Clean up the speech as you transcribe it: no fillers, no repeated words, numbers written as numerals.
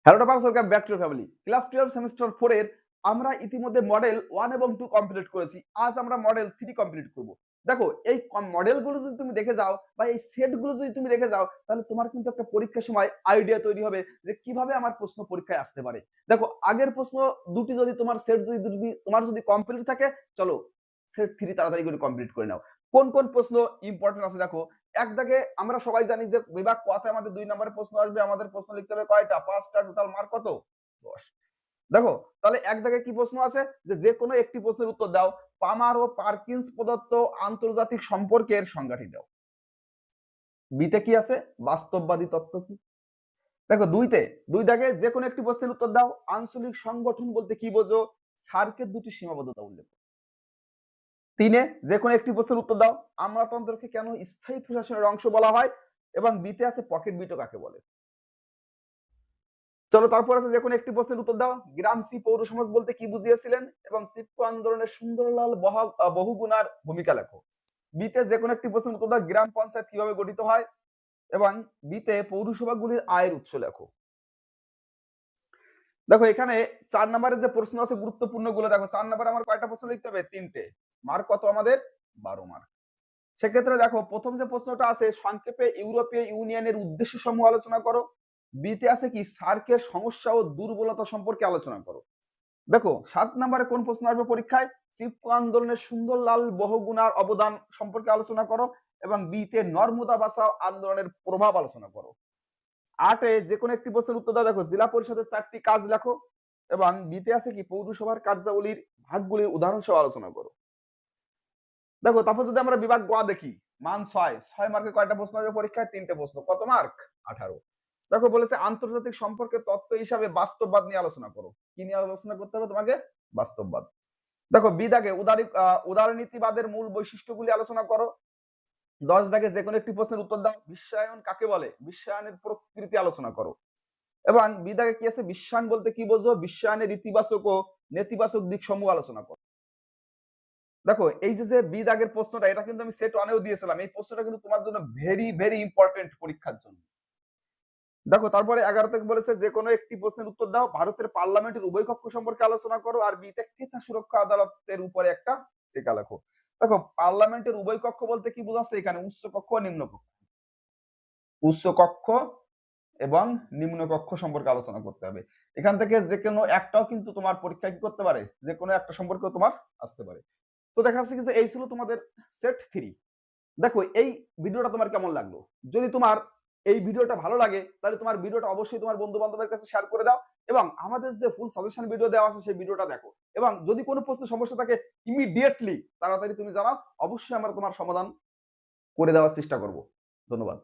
Hello toppers, welcome back to family. Class 12 semester 4 এর আমরা ইতিমধ্যে মডেল 1 এবং 2 কমপ্লিট করেছি। আজ আমরা মডেল 3 কমপ্লিট করব। দেখো, এই মডেলগুলো যদি তুমি দেখে যাও বা এই সেটগুলো যদি তুমি দেখে যাও, তাহলে তোমার কিন্তু একটা পরীক্ষার সময় আইডিয়া তৈরি হবে যে কিভাবে আমার প্রশ্ন পরীক্ষায় আসতে পারে। দেখো, আগের প্রশ্ন দুটি যদি তোমার সেট যদি তোমার যদি কমপ্লিট থাকে, চলো সেট 3 তাড়াতাড়ি করে কমপ্লিট করে নাও। কোন কোন প্রশ্ন ইম্পর্টেন্ট আছে দেখো। এক দাগে আমরা সবাই জানি যে বিভাগ কতে আমাদের 2 নম্বরের প্রশ্ন আসবে। আমাদের প্রশ্ন লিখতে হবে কয়টা? 5টা। টোটাল মার্ক কত? 10। দেখো, তাহলে এক দাগে কি প্রশ্ন আছে যে কোনো একটি প্রশ্নের উত্তর দাও। পামার ও পার্কিন্স প্রদত্ত আন্তর্জাতিক সম্পর্কের সংজ্ঞাটি দাও। বিতে কি আছে? বাস্তববাদী তত্ত্ব কি? দেখো, দুই দাগে যে কোনো একটি প্রশ্নের উত্তর দাও। আঞ্চলিক সংগঠন বলতে কি বোঝো? সার্কের দুটি সীমাবদ্ধতা উল্লেখ। 3 যে কোনো একটি প্রশ্নের উত্তর দাও। আমলাতন্ত্রকে কেন স্থায়ী প্রশাসনের অংশ বলা হয়? এবং বিতে আছে পকেট বিটো কাকে বলে। চলো, তারপর আছে যে কোনো একটি প্রশ্নের উত্তর দাও। গ্রামসি পৌর সমাজ বলতে কি বুঝিয়েছিলেন? এবং সিপকো আন্দোলনের সুন্দরলাল বহুগুণার ভূমিকা লেখো। বিতে যে কোনো একটি প্রশ্নের উত্তর দাও। গ্রাম পঞ্চায়েত কিভাবে গঠিত হয়? এবং বিতে পৌরসভাগুলির আয়ের উৎস লেখো। দেখো, এখানে 4 নম্বরের যে প্রশ্ন আছে গুরুত্বপূর্ণ গুলো দেখো। 4 নম্বরে আমার কয়টা প্রশ্ন লিখতে হবে? 3টে। মার্ক কত আমাদের? 12 মার্ক। সেক্ষেত্রে দেখো, প্রথম যে প্রশ্নটা আছে সংক্ষেপে ইউরোপীয় ইউনিয়নের উদ্দেশ্য সমূহ আলোচনা করো। বিতে আছে কি সার্কের সমস্যা ও দুর্বলতা সম্পর্কে আলোচনা করো। দেখো, 7 নম্বরে কোন প্রশ্ন আসবে পরীক্ষায়? চিপকো আন্দোলনের সুন্দরলাল বহুগুণার অবদান সম্পর্কে আলোচনা করো। এবং বিতে নর্মদা বাঁচাও আন্দোলনের প্রভাব আলোচনা করো। 8 যে কোনো একটি প্রশ্নের উত্তর দাও। দেখো, জেলা পরিষদের 4টি কাজ লেখো। এবং বিতে আছে কি পৌরসভার কার্যাবলীর ভাগগুলির উদাহরণ সহ আলোচনা করো। দেখো, তারপর যদি আমরা বিভাগ গ দেখি, মান 6 মার্কে কয়টা প্রশ্ন আসবে পরীক্ষায়? 3টে প্রশ্ন। কত মার্ক? 18। দেখো, বলেছে আন্তর্জাতিক সম্পর্কের তত্ত্ব হিসাবে বাস্তববাদ নিয়ে আলোচনা করো। কি নিয়ে আলোচনা করতে হবে তোমাকে? বাস্তববাদ। দেখো, বি দাগে উদারনীতিবাদের মূল বৈশিষ্ট্যগুলি আলোচনা করো। 10 দাগে যে কোনো একটি প্রশ্নের উত্তর দাও। বিশ্বায়ন কাকে বলে? বিশ্বায়নের প্রকৃতি আলোচনা করো। এবং বি দাগে কি আছে? বিশ্বায়ন বলতে কি বোঝো? বিশ্বায়নের ইতিবাচক ও নেতিবাচক দিক সমূহ আলোচনা করো। দেখো, এই যে বি দাগের প্রশ্নটা, এটা কিন্তু আমি সেট 1-এও দিয়েছিলাম। এই প্রশ্নটা কিন্তু তোমার জন্য ভেরি ভেরি ইম্পর্টেন্ট পরীক্ষার জন্য। দেখো, তারপরে 11 থেকে বলেছে যে কোনো একটি প্রশ্নের উত্তর দাও। ভারতের পার্লামেন্টের উভয় কক্ষ সম্পর্কে আলোচনা করো। আর বিতে ক্রেতা সুরক্ষা আদালতের উপরে একটা টিকা লেখো। দেখো, পার্লামেন্টের উভয় কক্ষ বলতে কি বোঝাচ্ছে? এখানে উচ্চ কক্ষ ও নিম্ন কক্ষ। উচ্চ কক্ষ এবং নিম্ন কক্ষ সম্পর্কে আলোচনা করতে হবে। এখান থেকে যে কোনো একটাও কিন্তু তোমার পরীক্ষা কি করতে পারে? যে কোনো একটা সম্পর্কে তোমার আসতে পারে। তো দেখা যাচ্ছে যে এই ছিল তোমাদের সেট 3। দেখো, এই ভিডিওটা তোমার কেমন লাগলো? যদি তোমার এই ভিডিওটা ভালো লাগে, তাহলে তোমার ভিডিওটা অবশ্যই তোমার বন্ধু বান্ধবের কাছে শেয়ার করে দাও। এবং আমাদের যে ফুল সাজেশন ভিডিও দেওয়া আছে সেই ভিডিওটা দেখো। এবং যদি কোনো প্রশ্নের সমস্যা থাকে, ইমিডিয়েটলি তাড়াতাড়ি তুমি জানাও। অবশ্যই আমরা তোমার সমাধান করে দেওয়ার চেষ্টা করব। ধন্যবাদ।